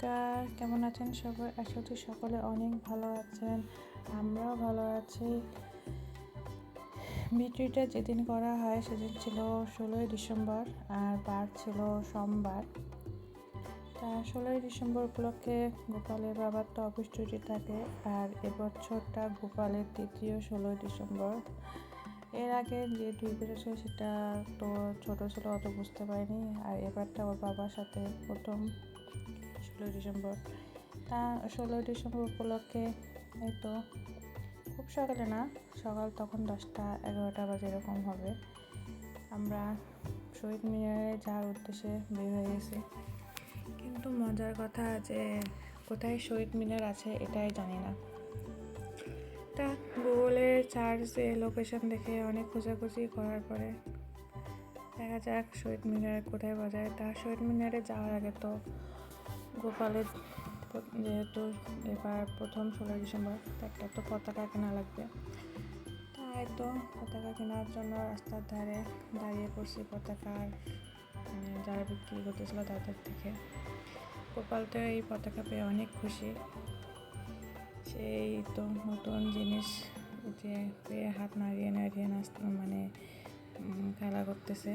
নমস্কার, কেমন আছেন সবাই? আশা করি সকলে অনেক ভালো আছেন। আমরাও ভালো আছি। ভিডিওটা যেদিন করা হয় সেদিন ছিল 16ই ডিসেম্বর আর বার ছিল সোমবার। তা 16ই ডিসেম্বর উপলক্ষে গোপালের বাবার তো অফিস ছুটি থাকে, আর এবছরটা গোপালের তৃতীয় 16ই ডিসেম্বর। এর আগে যে দুই বেড়েছে সেটা তো ছোটো ছিল, অত বুঝতে পারিনি। আর এবারটা ওর বাবার সাথে প্রথম 16ই ডিসেম্বর। তা 16ই ডিসেম্বর উপলক্ষে এই তো খুব সকালে না, সকাল তখন 10টা-11টা বাজে এরকম হবে, আমরা শহীদ মিনারে যাওয়ার উদ্দেশ্যে বের হয়ে গেছি। কিন্তু মজার কথা যে কোথায় শহীদ মিনার আছে এটাই জানি না। তা গুগলের সার্চে লোকেশন দেখে অনেক খোঁজাখুঁজি করার পরে দেখা যাক শহীদ মিনার কোথায় পাওয়া যায়। তা শহীদ মিনারে যাওয়ার আগে তো গোপালের যেহেতু এবার প্রথম 16ই ডিসেম্বর, একটা তো পতাকা কেনা লাগবে। তাই তো পতাকা কেনার জন্য রাস্তার ধারে দাঁড়িয়ে পড়ছি পতাকার যারা বিক্রি করতেছিল তাদের থেকে। গোপাল তো এই পতাকা পেয়ে অনেক খুশি, সেই তো নতুন জিনিস যে পেয়ে হাত নাড়িয়ে নাড়িয়ে খেলা করতেছে।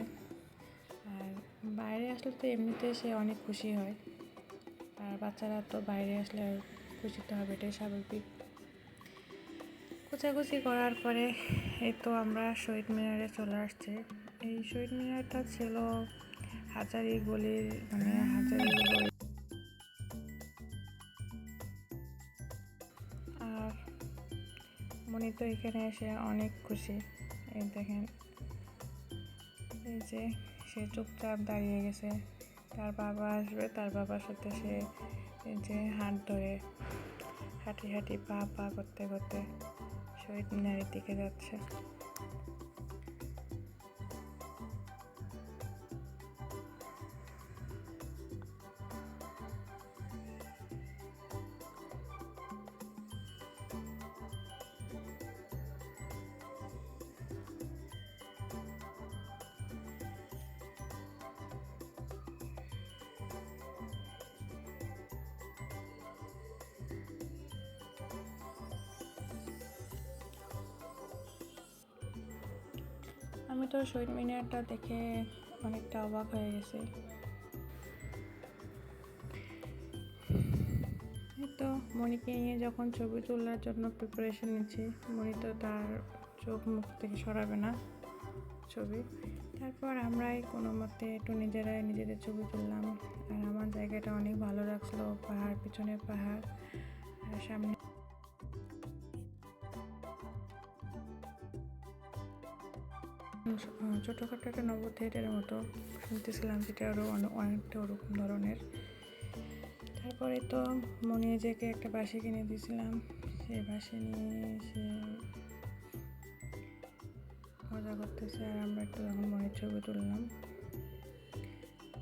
আর বাইরে আসলে তো এমনিতে সে অনেক খুশি হয়, আর বাচ্চারা তো বাইরে আসলে আর খুশিতে হবে, এটাই স্বাভাবিক। খোঁজাখুঁজি করার পরে এই তো আমরা শহীদ মিনারে চলে আসছি। এই শহীদ মিনারটা ছিল হাজারি গলির হাজারিগুলো। আর মনি তো এখানে এসে অনেক খুশি। এই দেখেন, এই যে সে চুপচাপ দাঁড়িয়ে গেছে, তার বাবা আসবে, তার বাবার সাথে সে এই যে হাত ধরে হাঁটি হাঁটি পা পা করতে করতে শহীদ মিনারের দিকে যাচ্ছে। আমি তো শহীদ মিনারটা দেখে অনেকটা অবাক হয়ে গেছি। এই তো মনিকে নিয়ে যখন ছবি তোলার জন্য প্রিপারেশন নিচ্ছি, মনি তো তার চোখ মুখ থেকে সরাবে না ছবি। তারপর আমরাই কোনো মতে একটু নিজেদের ছবি তুললাম। আর আমার জায়গাটা অনেক ভালো লাগছিলো, পাহাড়, পিছনে পাহাড় আর সামনে ছোটোখাটো একটা নব থিয়েটারের মতো শুনতেছিলাম, যেটা আরও অনেকটা ওরকম ধরনের। তারপরে তো মনিয়াজেকে একটা বাঁশি কিনে দিয়েছিলাম, সেই বাঁশি নিয়ে সে মজা করতেছে, আর আমরা একটু যখন মনির ছবি তুললাম।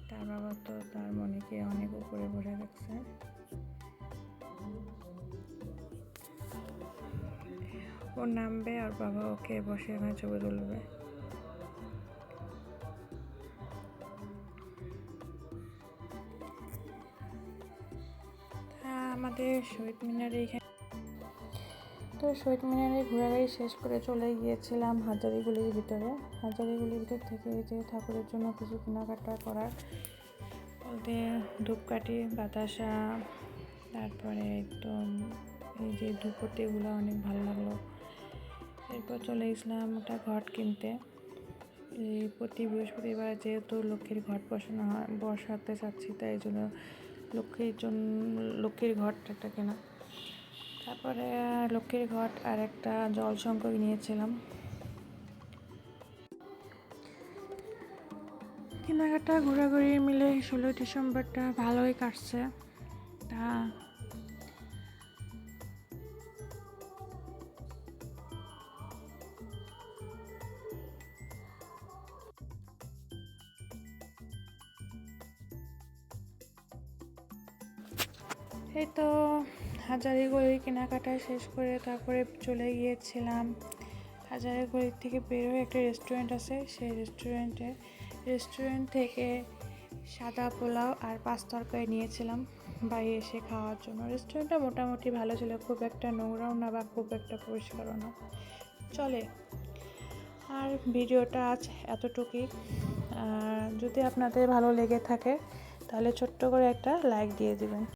তার বাবা তো তার মনিকে অনেক উপরে বসে রাখছে। ও নামবে আর বাবা ওকে বসে ছবি তুলবে। আমাদের শহীদ মিনারে তো শহীদ মিনারে ঘোরাঘুরি শেষ করে চলে গিয়েছিলাম হাজারিগুলির ভিতরে। হাজারিগুলির ভিতর থেকে যে ঠাকুরের জন্য কিছু কেনাকাটা করার বলতে ধূপকাঠি, বাতাসা, তারপরে তো এই যে ধূপটি, এগুলো অনেক ভালো লাগলো। এরপর চলে গেছিলাম একটা ঘট কিনতে। এই প্রতি বৃহস্পতিবার যেহেতু লক্ষ্মীর ঘট বসাতে চাচ্ছি, তাই এই জন্য লক্ষ্মীর ঘট একটা কেনা। তারপরে লক্ষ্মীর ঘট আর একটা জল শঙ্খ নিয়েছিলাম। কেনাকাটা ঘোরাঘুরি মিলে 16ই ডিসেম্বরটা ভালোই কাটছে। তা এই তো হাজারিগুড়ি কেনাকাটা শেষ করে তারপরে চলে গিয়েছিলাম হাজারিগুড়ি থেকে বের হয়ে একটা রেস্টুরেন্ট আছে, সেই রেস্টুরেন্ট থেকে সাদা পোলাও আর 5 তরকারি নিয়েছিলাম। বাইরে এসে খাওয়ার জন্য। রেস্টুরেন্টটা মোটামুটি ভালো ছিল, খুব একটা নোংরাও না বা খুব একটা পরিষ্কারও না, চলে। আর ভিডিওটা আজ এতটুকুই। যদি আপনাদের ভালো লেগে থাকে তাহলে ছোট্ট করে একটা লাইক দিয়ে দিবেন।